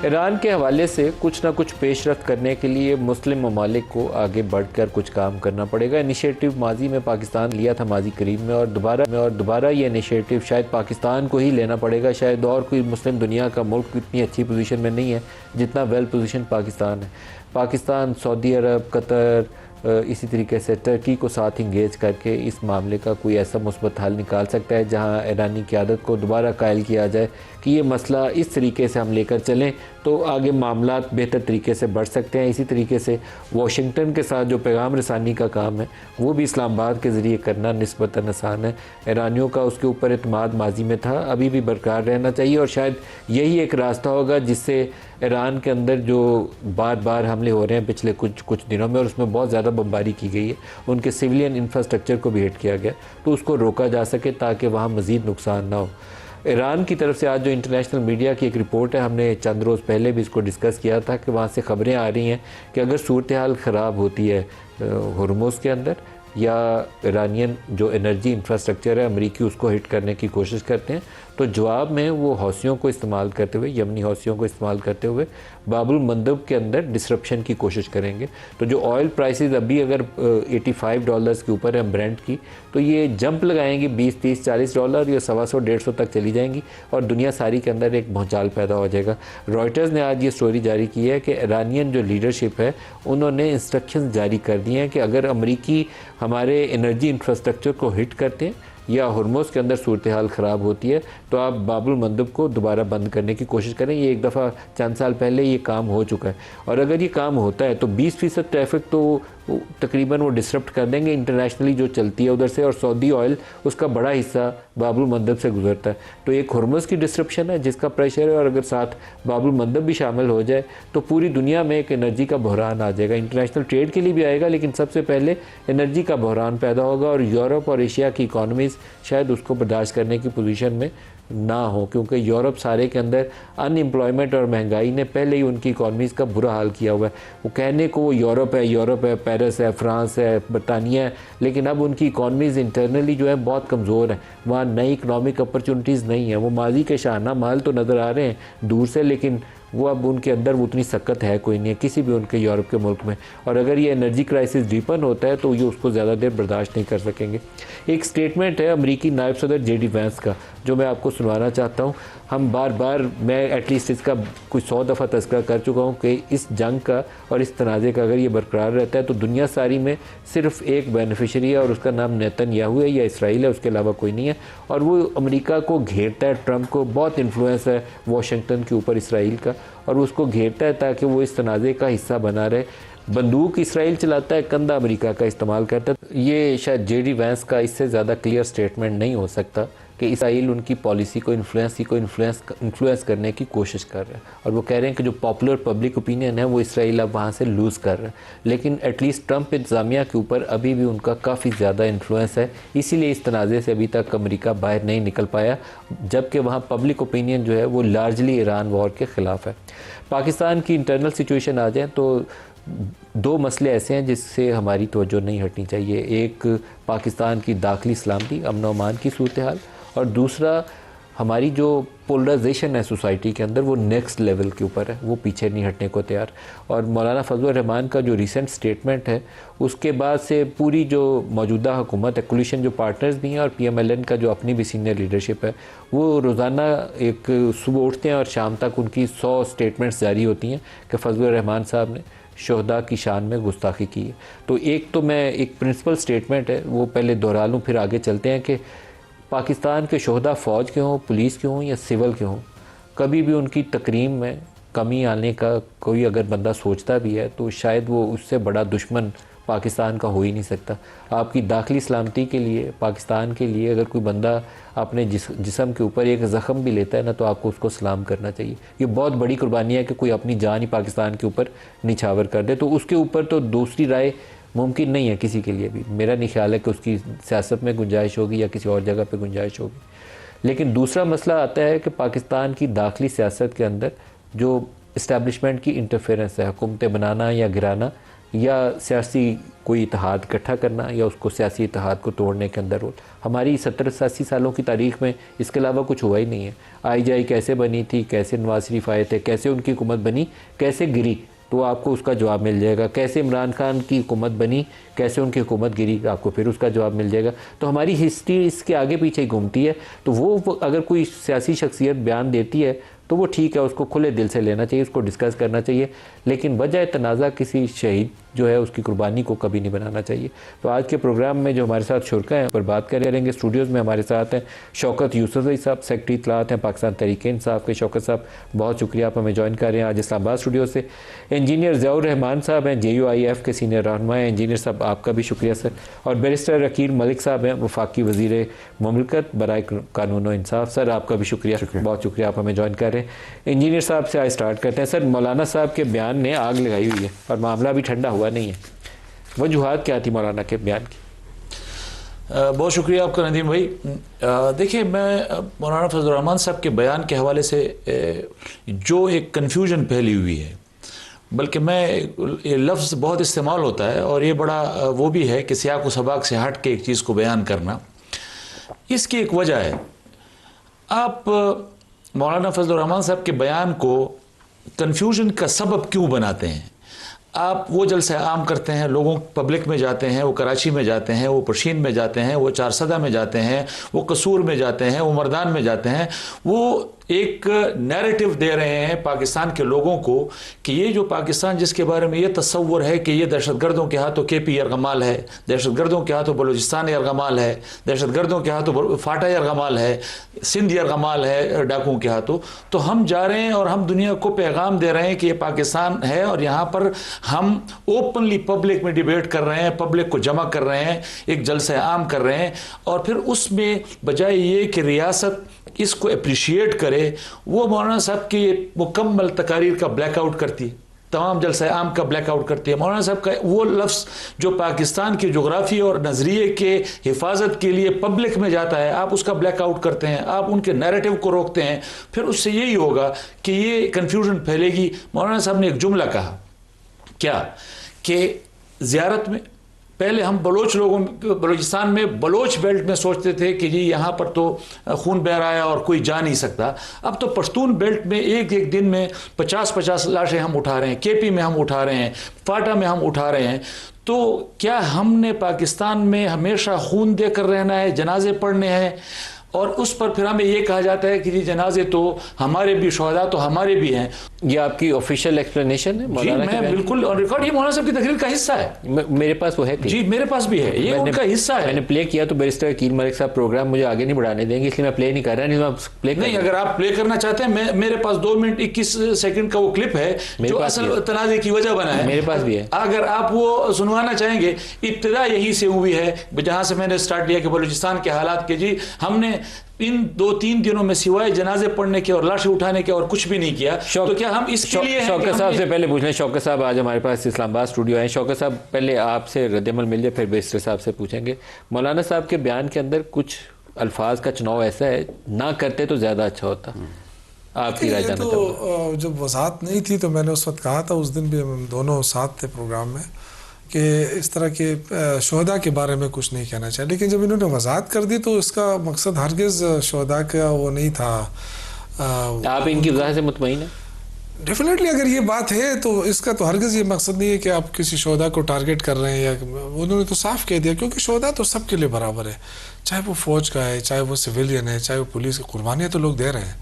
Iran के हवाले से कुछ ना कुछ पेशरफ्त करने के लिए मुस्लिम ममालिक को आगे बढ़कर कुछ काम करना पड़ेगा। इनिशिएटिव माजी में पाकिस्तान लिया था, माजी करीब में, और दोबारा ये इनिशिएटिव शायद पाकिस्तान को ही लेना पड़ेगा। शायद और कोई मुस्लिम दुनिया का मुल्क इतनी अच्छी पोजीशन में नहीं है जितना वेल पोजीशन पाकिस्तान है। पाकिस्तान, सऊदी अरब, कतर, इसी तरीके से टर्की को साथ इंगेज करके इस मामले का कोई ऐसा मुस्बत हल निकाल सकता है जहां ईरानी क़यादत को दोबारा कायल किया जाए कि ये मसला इस तरीके से हम लेकर चलें तो आगे मामला बेहतर तरीके से बढ़ सकते हैं। इसी तरीके से वाशिंगटन के साथ जो पैगाम रसानी का काम है वो भी इस्लामाबाद के ज़रिए करना निस्बतन आसान है। ईरानियों का उसके ऊपर एतमाद माजी में था, अभी भी बरकरार रहना चाहिए और शायद यही एक रास्ता होगा जिससे ईरान के अंदर जो बार बार हमले हो रहे हैं पिछले कुछ दिनों में, और उसमें बहुत ज़्यादा बमबारी की गई है, उनके सिविलियन इंफ्रास्ट्रक्चर को भी हिट किया गया, तो उसको रोका जा सके ताकि वहाँ मज़ीद नुकसान ना हो। ईरान की तरफ से आज जो इंटरनेशनल मीडिया की एक रिपोर्ट है, हमने चंद रोज़ पहले भी इसको डिस्कस किया था कि वहाँ से ख़बरें आ रही हैं कि अगर सूरत हाल ख़राब होती है हुर्मुज़ के अंदर या ईरानियन जो एनर्जी इंफ्रास्ट्रक्चर है अमरीकी उसको हिट करने की कोशिश करते हैं, तो जवाब में वो हौसियों को इस्तेमाल करते हुए, यमनी हौसियों को इस्तेमाल करते हुए बाबुल मंदब के अंदर डिसरप्शन की कोशिश करेंगे। तो जो ऑयल प्राइसेस अभी अगर $85 के ऊपर है ब्रेंट की, तो ये जंप लगाएंगी $20, $30, $40 या $125, $150 तक चली जाएंगी और दुनिया सारी के अंदर एक भौचाल पैदा हो जाएगा। रॉयटर्स ने आज ये स्टोरी जारी की है कि ईरानियन जो लीडरशिप है उन्होंने इंस्ट्रक्शंस जारी कर दिए हैं कि अगर अमरीकी हमारे एनर्जी इंफ्रास्ट्रक्चर को हिट करते हैं या हुर्मुज़ के अंदर सूरत हाल ख़राब होती है तो आप बाबुल मंदब को दोबारा बंद करने की कोशिश करें। ये एक दफ़ा चंद साल पहले ये काम हो चुका है और अगर ये काम होता है तो 20% ट्रैफिक तो तकरीबन वो डिसरप्ट कर देंगे इंटरनेशनली जो चलती है उधर से, और सऊदी ऑयल उसका बड़ा हिस्सा बाबुल मंदब से गुजरता है। तो एक हुर्मुज़ की डिसरप्शन है जिसका प्रेशर है, और अगर साथ बाबुल मंदब भी शामिल हो जाए तो पूरी दुनिया में एक एनर्जी का बहरान आ जाएगा। इंटरनेशनल ट्रेड के लिए भी आएगा, लेकिन सबसे पहले एनर्जी का बहरान पैदा होगा और यूरोप और एशिया की इकॉनमीज़ शायद उसको बर्दाश्त करने की पोजीशन में ना हो, क्योंकि यूरोप सारे के अंदर अनएम्प्लॉयमेंट और महंगाई ने पहले ही उनकी इकॉनमीज़ का बुरा हाल किया हुआ है। वो कहने को वो यूरोप है, पेरिस है, फ्रांस है, बरतानिया है, लेकिन अब उनकी इकॉनमीज़ इंटरनली जो है बहुत कमज़ोर है। वहाँ नई इकनॉमिक अपॉर्चुनिटीज़ नहीं है। वो माजी के शाहना महल तो नज़र आ रहे हैं दूर से, लेकिन वो अब उनके अंदर वो उतनी सकत है कोई नहीं है किसी भी उनके यूरोप के मुल्क में। और अगर ये एनर्जी क्राइसिस डीपन होता है तो ये उसको ज़्यादा देर बर्दाश्त नहीं कर सकेंगे। एक स्टेटमेंट है अमरीकी नायब सदर JD वैंस का जो मैं आपको सुनवाना चाहता हूँ। हम मैं एटलीस्ट इसका कुछ 100 दफ़ा तज़किरा कर चुका हूँ कि इस जंग का और इस तनाज़े का अगर ये बरकरार रहता है तो दुनिया सारी में सिर्फ एक बेनिफिशरी है और उसका नाम नेतन्याहू है या इसराइल है, उसके अलावा कोई नहीं है। और वो अमेरिका को घेरता है, ट्रंप को बहुत इन्फ्लुएंस है वाशिंगटन के ऊपर इसराइल का, और उसको घेरता है ताकि वो इस तनाज़े का हिस्सा बना रहे। बंदूक इसराइल चलाता है, कंधा अमेरिका का इस्तेमाल करता है। ये शायद JD वैंस का इससे ज़्यादा क्लियर स्टेटमेंट नहीं हो सकता कि इसराइल उनकी पॉलिसी को इन्फ्लुएंस करने की कोशिश कर रहा है, और वो कह रहे हैं कि जो पॉपुलर पब्लिक ओपिनियन है वो इसराइल अब वहाँ से लूज़ कर रहा है। लेकिन एटलीस्ट ट्रंप इंतज़ामिया के ऊपर अभी भी उनका काफ़ी ज़्यादा इन्फ्लुएंस है, इसीलिए इस तनाज़े से अभी तक अमेरिका बाहर नहीं निकल पाया, जबकि वहाँ पब्लिक ओपिनियन जो है वो लार्जली ईरान वॉर के ख़िलाफ़ है। पाकिस्तान की इंटरनल सिचुएशन आ जाए तो 2 मसले ऐसे हैं जिससे हमारी तवज्जो नहीं हटनी चाहिए। एक पाकिस्तान की दाखिली सलामती, अमन अमान की सूरत हाल, और दूसरा हमारी जो पोलराइजेशन है सोसाइटी के अंदर वो नेक्स्ट लेवल के ऊपर है, वो पीछे नहीं हटने को तैयार। और मौलाना फजल रहमान का जो रिसेंट स्टेटमेंट है उसके बाद से पूरी जो मौजूदा हुकूमत है, कोलिशन जो पार्टनर्स भी हैं और PMLN का जो अपनी भी सीनियर लीडरशिप है, वो रोज़ाना एक सुबह उठते हैं और शाम तक उनकी 100 स्टेटमेंट्स जारी होती हैं कि फजल रहमान साहब ने शोहदा की शान में गुस्ताखी की है। तो एक प्रिंसिपल स्टेटमेंट है वो पहले दोहरा लूँ फिर आगे चलते हैं कि पाकिस्तान के शोहदा फ़ौज के हों, पुलिस के हों या सिविल के हों, कभी भी उनकी तकरीम में कमी आने का कोई अगर बंदा सोचता भी है तो शायद वो उससे बड़ा दुश्मन पाकिस्तान का हो ही नहीं सकता। आपकी दाखिली सलामती के लिए, पाकिस्तान के लिए अगर कोई बंदा अपने जिस्म के ऊपर एक ज़ख़म भी लेता है ना तो आपको उसको सलाम करना चाहिए। ये बहुत बड़ी कुर्बानी है कि कोई अपनी जान ही पाकिस्तान के ऊपर निछावर कर दे, तो उसके ऊपर तो दूसरी राय मुमकिन नहीं है किसी के लिए भी। मेरा नहीं ख्याल है कि उसकी सियासत में गुंजाइश होगी या किसी और जगह पे गुंजाइश होगी। लेकिन दूसरा मसला आता है कि पाकिस्तान की दाखिली सियासत के अंदर जो इस्टेब्लिशमेंट की इंटरफेरेंस है, हुकूमतें बनाना या गिराना, या सियासी कोई इत्तेहाद इकट्ठा करना या उसको सियासी इत्तेहाद को तोड़ने के अंदर रोल। हमारी 70-80 सालों की तारीख में इसके अलावा कुछ हुआ ही नहीं है। IJ कैसे बनी थी, कैसे नवाज शरीफ आए थे, कैसे उनकी हुकूमत बनी, कैसे गिरी, तो आपको उसका जवाब मिल जाएगा। कैसे इमरान खान की हुकूमत बनी, कैसे उनकी हुकूमत गिरी, आपको फिर उसका जवाब मिल जाएगा। तो हमारी हिस्ट्री इसके आगे पीछे ही घूमती है। तो वो अगर कोई सियासी शख्सियत बयान देती है तो वो ठीक है, उसको खुले दिल से लेना चाहिए, उसको डिस्कस करना चाहिए, लेकिन बजाय तनाज़ा किसी शहीद जो है उसकी कुर्बानी को कभी नहीं बनाना चाहिए। तो आज के प्रोग्राम में जो हमारे साथ शुरका हैं पर बात करेंगे, स्टूडियोज़ में हमारे साथ हैं शौकत यूसुफ़ज़ई साहब, सेक्रेटरी इत्तलात हैं पाकिस्तान तहरीक-ए-इंसाफ के। शौकत साहब बहुत शुक्रिया, आप हमें ज्वाइन कर रहे हैं आज इस्लामाबाद स्टूडियो से। इंजीनियर ज़ियाउर रहमान साहब हैं, JUIF के सीनियर रहनुमा हैं। इंजीनियर साहब आपका भी शुक्रिया सर। और बैरिस्टर अकील मलिक साहब हैं, वफाकी वज़ीर मुमलिकत बराए कानून व इंसाफ। सर आपका भी शुक्रिया, बहुत शुक्रिया, आप हमें ज्वाइन कर रहे हैं। इंजीनियर साहब से आज स्टार्ट करते हैं। सर, मौलाना साहब के बयान ने आग लगाई हुई है और मामला भी ठंडा हुआ नहीं है। वजूहात क्या थी मौलाना के बयान की? बहुत शुक्रिया आपका नदीम भाई। देखिए, मैं मौलाना फजल रहमान साहब के बयान के हवाले से जो एक कन्फ्यूजन फैली हुई है, बल्कि मैं ये लफ्ज़ बहुत इस्तेमाल होता है और ये बड़ा वो भी है कि सियाक व सबाक से हट के एक चीज़ को बयान करना। इसकी एक वजह है, आप मौलाना फजल रहमान साहब के बयान को कन्फ्यूजन का सबब क्यों बनाते हैं? आप वो जलसा आम करते हैं, लोगों पब्लिक में जाते हैं, वो कराची में जाते हैं, वो पर्शीन में जाते हैं, वो चारसदा में जाते हैं, वो कसूर में जाते हैं, वो मर्दान में जाते हैं, वो एक नैरेटिव दे रहे हैं पाकिस्तान के लोगों को कि ये जो पाकिस्तान जिसके बारे में ये तस्वुर है कि ये दहशतगर्दों के हाथों KP यरगमाल है, दहशतगर्दों के हाथों बलूचिस्तान यरगमाल है, दहशतगर्दों के हाथों फाटा यरगमाल है, सिंध यरगमाल है डाकुओं के हाथों। तो हम जा रहे हैं और हम दुनिया को पैगाम दे रहे हैं कि ये पाकिस्तान है और यहाँ पर हम ओपनली पब्लिक में डिबेट कर रहे हैं, पब्लिक को जमा कर रहे हैं, एक जलसा आम कर रहे हैं। और फिर उसमें बजाय ये कि रियासत इसको अप्रिशिएट करे, वो मौलाना साहब की मुकम्मल तकारीर का ब्लैकआउट करती, तमाम जलसा आम का ब्लैकआउट करती है। मौलाना साहब का वो लफ्ज़ जो पाकिस्तान की जोग्राफी और नज़रिए के हिफाजत के लिए पब्लिक में जाता है, आप उसका ब्लैकआउट करते हैं, आप उनके नैरेटिव को रोकते हैं। फिर उससे यही होगा कि ये कन्फ्यूजन फैलेगी। मौलाना साहब ने एक जुमला कहा, क्या कि ज़ियारत में पहले हम बलूचिस्तान में बलोच बेल्ट में सोचते थे कि जी यहाँ पर तो खून बह रहा है और कोई जा नहीं सकता। अब तो पश्तून बेल्ट में एक एक दिन में 50-50 लाशें हम उठा रहे हैं, KP में हम उठा रहे हैं, फाटा में हम उठा रहे हैं। तो क्या हमने पाकिस्तान में हमेशा खून देकर रहना है, जनाजे पढ़ने हैं? और उस पर फिर हमें ये कहा जाता है कि जी जनाजे तो हमारे भी, शहदा तो हमारे भी हैं। ये आपकी ऑफिशियल एक्सप्लेनेशन है? जी मैं बिल्कुल ऑन रिकॉर्ड, ये मौलाना साहब की तकरीर का हिस्सा है। मेरे पास वो है जी, मेरे पास भी है, ये उनका हिस्सा है। मैंने प्ले किया तो बैरिस्टर अकील मलिक साहब प्रोग्राम मुझे आगे नहीं बढ़ाने देंगे, इसलिए मैं प्ले नहीं कर रहा। नहीं, अगर आप प्ले करना चाहते हैं, मेरे पास 2 मिनट 21 सेकंड का वो क्लिप है जो असल तनाज़े की वजह बना है, मेरे पास भी है। अगर आप वो सुनवाना चाहेंगे। इब्तिदा यही से हुई है जहां से मैंने स्टार्ट किया कि बलूचिस्तान के हालात के, जी हमने इन 2-3 दिनों में सिवाय जनाजे पढ़ने के और लाशें उठाने के और कुछ भी नहीं किया। तो क्या हम इसके लिए शौकत साहब से पहले पूछ लें। शौकत साहब आज हमारे पास इस्लामाबाद स्टूडियो हैं। शौकत साहब, पहले आपसे रद्दमल मिल जाए, फिर बैरिस्टर साहब से पूछेंगे। मौलाना साहब के बयान के अंदर कुछ अल्फाज का चुनाव ऐसा है, ना करते तो ज़्यादा अच्छा होता। आपकी राय जानना चाहूँगा। जब वजाहत नहीं थी तो मैंने उस वक्त कहा था, उस दिन भी हम दोनों साथ थे प्रोग्राम में, कि इस तरह के शहदा के बारे में कुछ नहीं कहना चाहिए। लेकिन जब इन्होंने वजाहत कर दी तो इसका मकसद हरगिज़ शहदा का वो नहीं था। आप इनकी वजाहत से मुतमईन हैं? डेफिनेटली अगर ये बात है तो इसका तो हरगिज़ ये मकसद नहीं है कि आप किसी शहदा को टारगेट कर रहे हैं, या उन्होंने तो साफ कह दिया, क्योंकि शहदा तो सबके लिए बराबर है, चाहे वो फ़ौज का है, चाहे वो सिविलियन है, चाहे वो पुलिस की, कुर्बानियाँ तो लोग दे रहे हैं।